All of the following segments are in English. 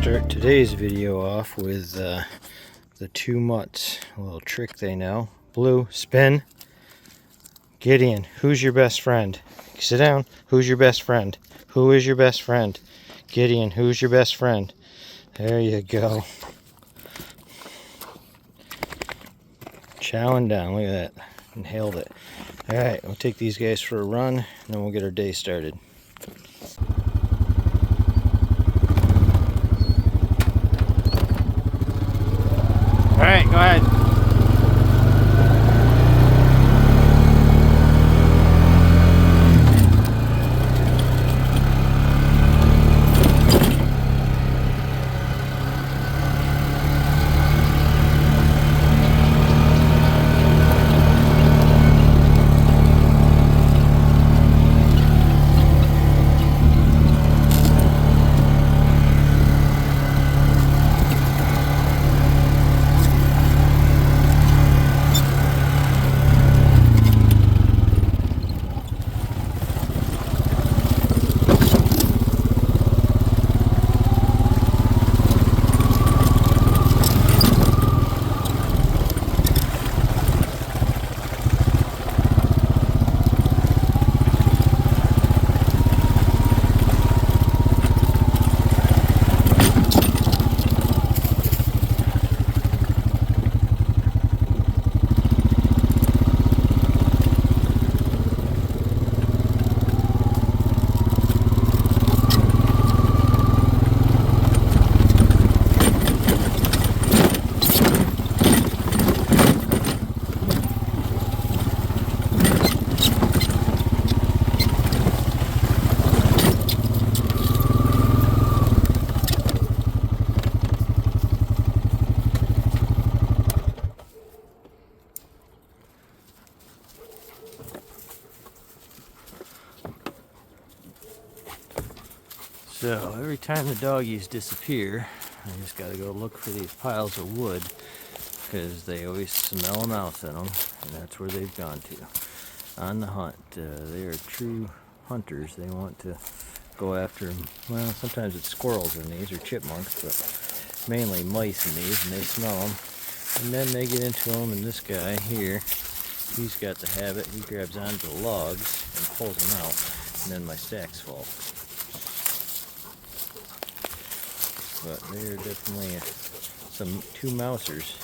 start today's video off with the 2 mutts. A little trick they know. Blue, spin. Gideon, who's your best friend? Sit down. Who's your best friend? Who is your best friend? Gideon, who's your best friend? There you go. Chowing down. Look at that. Inhaled it. Alright, we'll take these guys for a run, and then we'll get our day started. Alright, go ahead. So every time the doggies disappear, I just got to go look for these piles of wood because they always smell a mouse in them, and that's where they've gone to on the hunt. They are true hunters. They want to go after, well, sometimes it's squirrels in these or chipmunks, but mainly mice in these, and they smell them, and then they get into them. And this guy here, he's got the habit. He grabs onto the logs and pulls them out, and then my stack's full. But they're definitely some 2 mousers.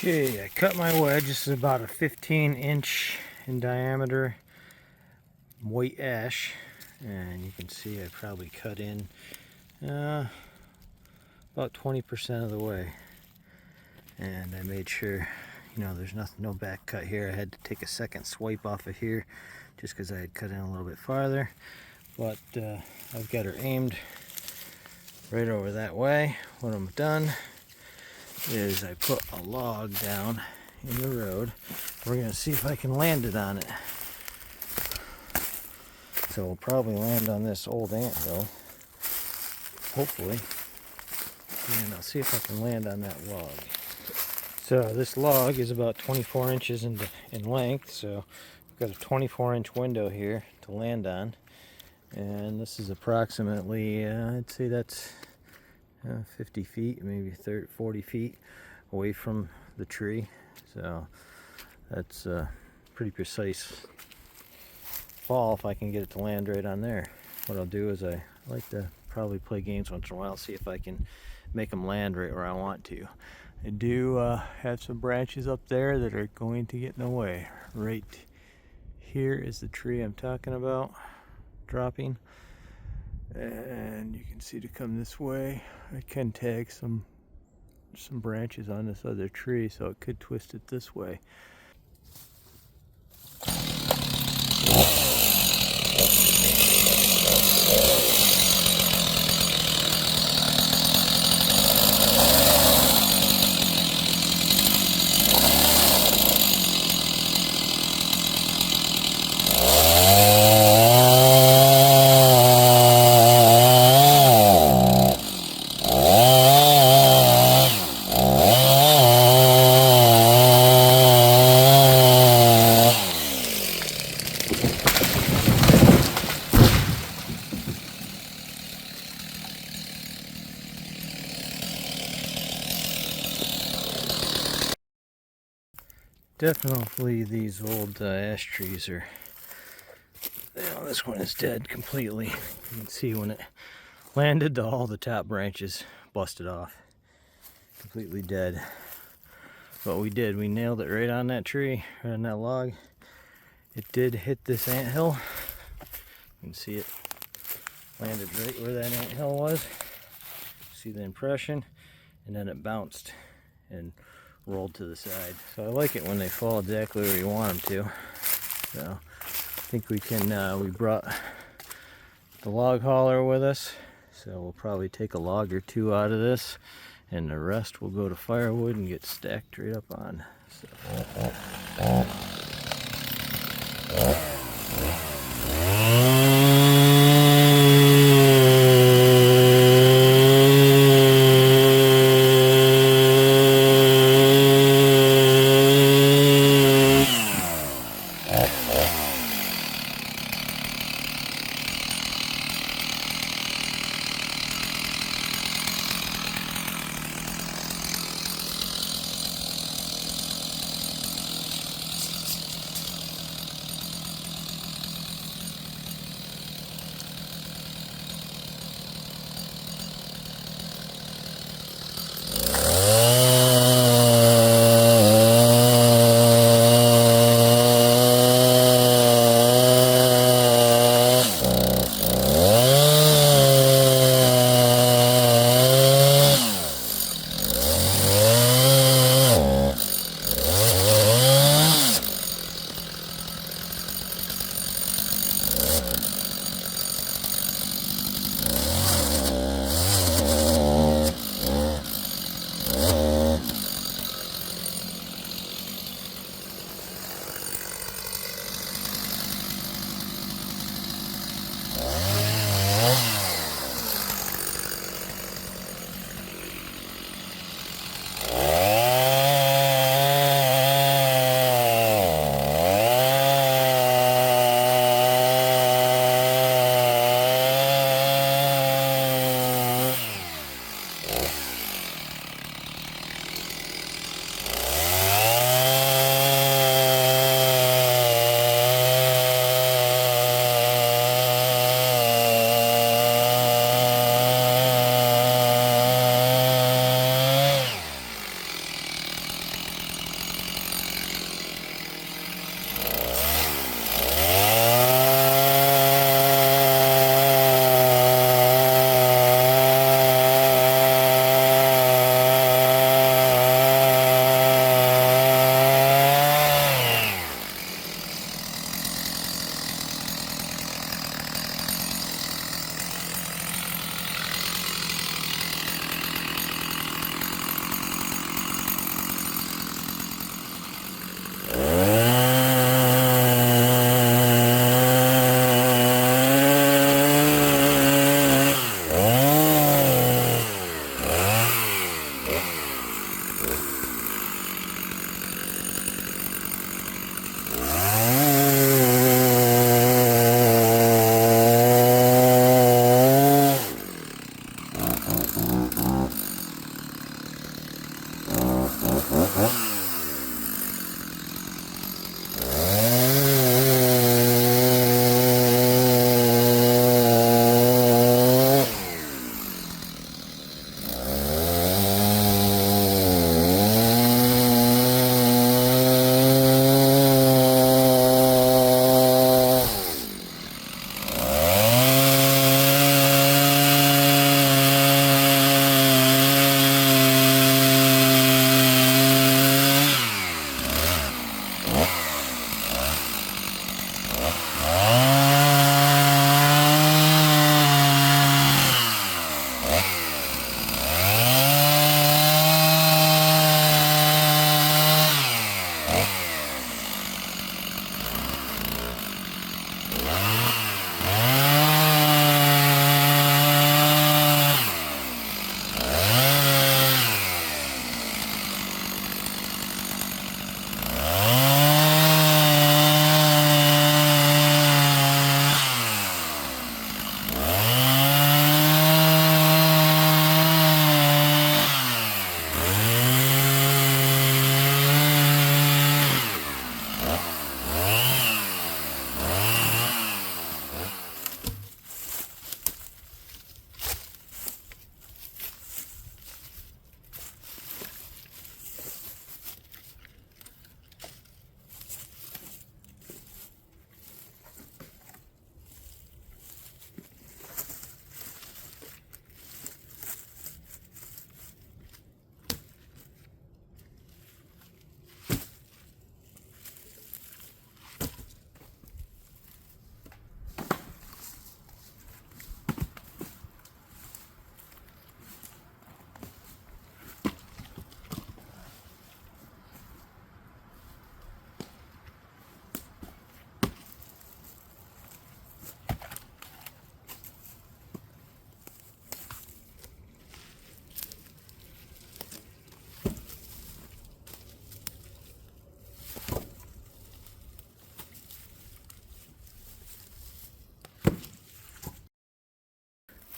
Okay, I cut my wedge. This is about a 15-inch in diameter white ash, and you can see I probably cut in about 20% of the way. And I made sure, there's no back cut here. I had to take a second swipe off of here just because I had cut in a little bit farther. But I've got her aimed right over that way. What I'm done is I put a log down in the road. We're going to see if I can land it on it. So we'll probably land on this old anthill, hopefully. And I'll see if I can land on that log. So this log is about 24 inches in length, so we've got a 24-inch window here to land on. And this is approximately, I'd say that's 50 feet, maybe 30, 40 feet away from the tree. So that's pretty precise fall if I can get it to land right on there. What I'll do is I like to probably play games once in a while, see if I can make them land right where I want to. I do have some branches up there that are going to get in the way. Right here is the tree I'm talking about dropping, and you can see to come this way. I can tag some branches on this other tree, so it could twist it this way. Definitely these old ash trees are, this one is dead completely. You can see when it landed, all the top branches busted off. Completely dead. But we nailed it right on that tree, right on that log. It did hit this anthill. You can see it landed right where that anthill was. See the impression? And then it bounced and rolled to the side. So I like it when they fall exactly where you want them to. So I think we can, we brought the log hauler with us, so we'll probably take a log or two out of this, and the rest will go to firewood and get stacked right up on. So.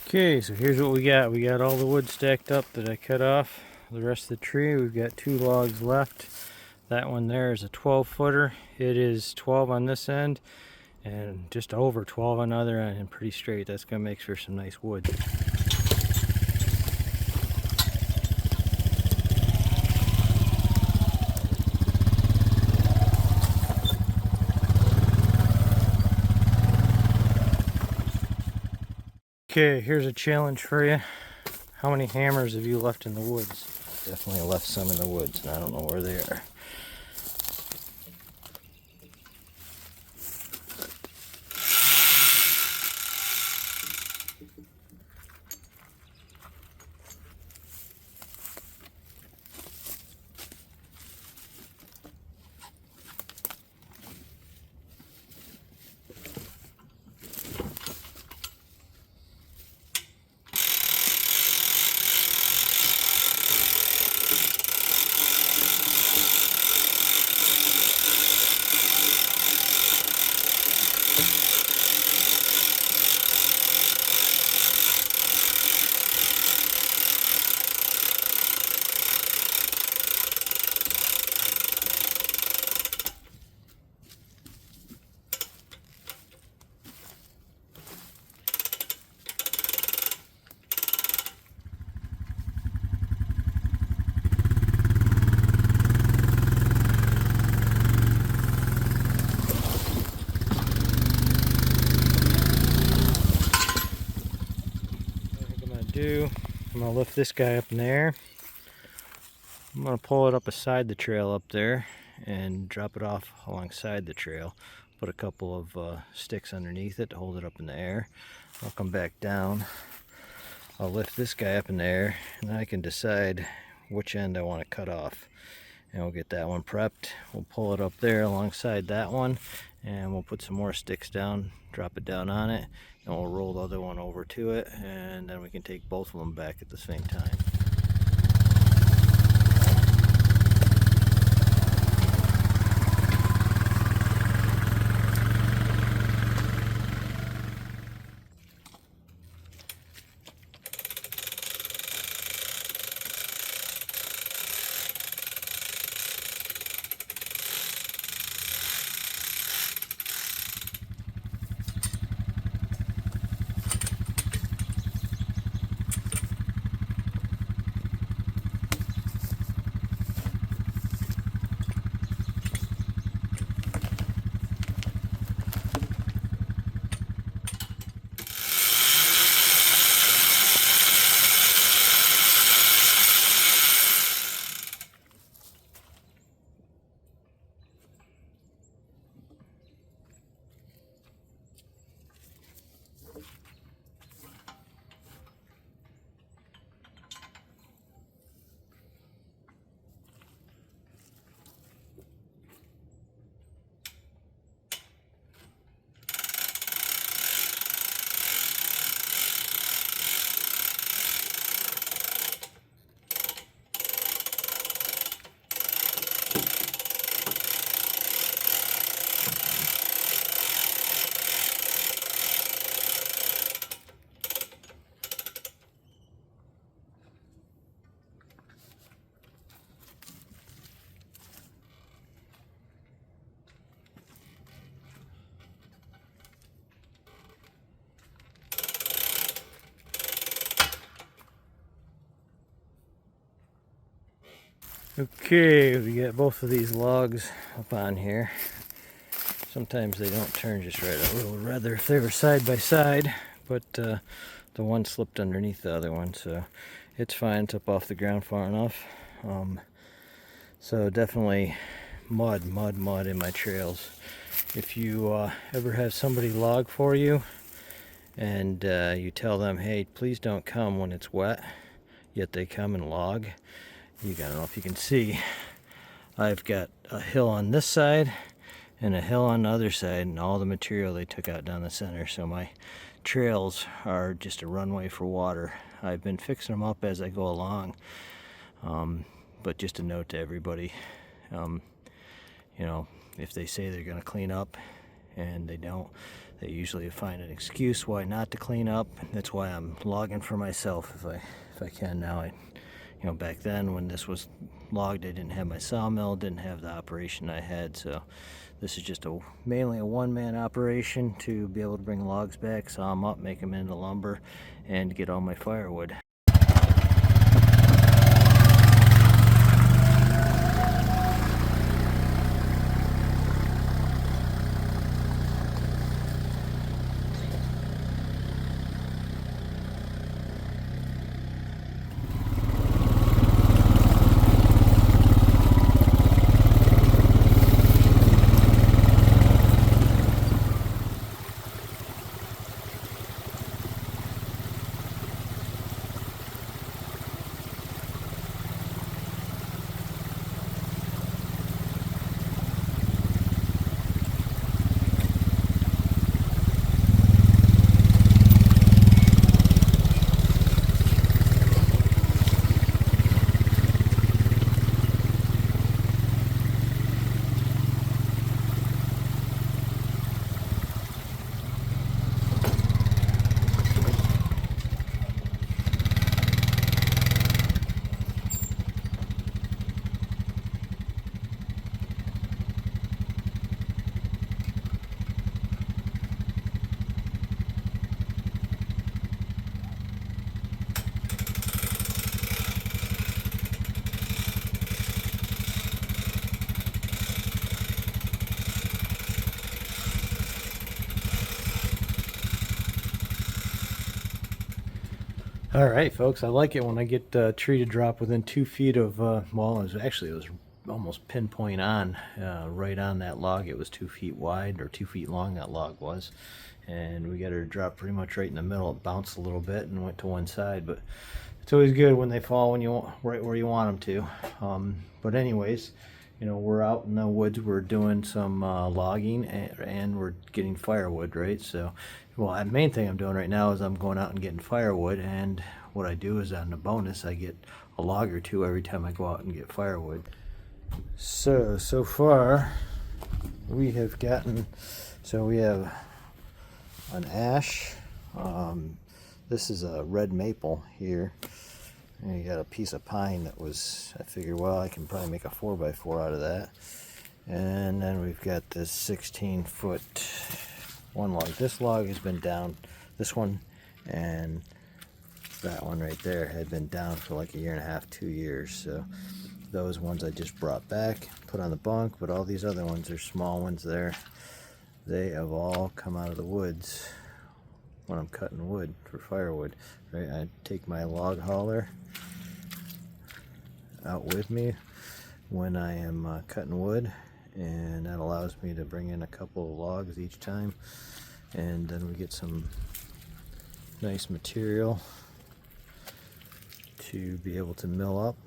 Okay, so here's what we got. We got all the wood stacked up that I cut off the rest of the tree. We've got 2 logs left. That one there is a 12-footer. It is 12 on this end and just over 12 on the other end, and pretty straight. That's going to make for some nice wood. Okay, here's a challenge for you. How many hammers have you left in the woods? Definitely left some in the woods, and I don't know where they are. I'm going to lift this guy up in the air. I'm going to pull it up beside the trail up there and drop it off alongside the trail. Put a couple of sticks underneath it to hold it up in the air. I'll come back down. I'll lift this guy up in the air, and then I can decide which end I want to cut off. And we'll get that one prepped. We'll pull it up there alongside that one, and we'll put some more sticks down, drop it down on it, and we'll roll the other one over to it, and then we can take both of them back at the same time. Okay, we got both of these logs up on here. Sometimes they don't turn just right. I would rather if they were side by side, but the one slipped underneath the other one, so it's fine. It's up off the ground far enough. So definitely mud in my trails. If you ever have somebody log for you and you tell them, hey, please don't come when it's wet, yet they come and log, I don't know if you can see, I've got a hill on this side and a hill on the other side, and all the material they took out down the center, so my trails are just a runway for water. I've been fixing them up as I go along, but just a note to everybody, you know, if they say they're going to clean up and they don't, They usually find an excuse why not to clean up. That's why I'm logging for myself if I can now. Back then when this was logged, I didn't have my sawmill, didn't have the operation I had, so this is just mainly a one-man operation to be able to bring logs back, saw them up, make them into lumber, and get all my firewood. All right, folks, I like it when I get a tree to drop within 2 feet of, well, it was almost pinpoint on, right on that log. It was 2 feet wide, or 2 feet long, that log was. And we got her to drop pretty much right in the middle. It bounced a little bit and went to one side, but it's always good when they fall right where you want them to. But anyways, we're out in the woods, we're doing some logging, and we're getting firewood, right? So, well, the main thing I'm doing right now is I'm going out and getting firewood, and what I do is on the bonus, I get a log or two every time I go out and get firewood. So far, we have we have an ash, this is a red maple here. And you got a piece of pine that I figured, well, I can probably make a 4x4 out of that. And then we've got this 16-foot one log. This log has been down, this one and that one right there had been down for like 1.5 to 2 years. So those ones I just brought back, put on the bunk, but all these other ones are small ones there. They have all come out of the woods when I'm cutting wood for firewood. Right, I take my log hauler out with me when I am cutting wood, and that allows me to bring in a couple of logs each time, and then we get some nice material to be able to mill up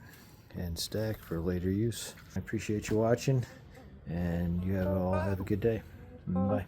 and stack for later use. I appreciate you watching, and you all have a good day. Bye.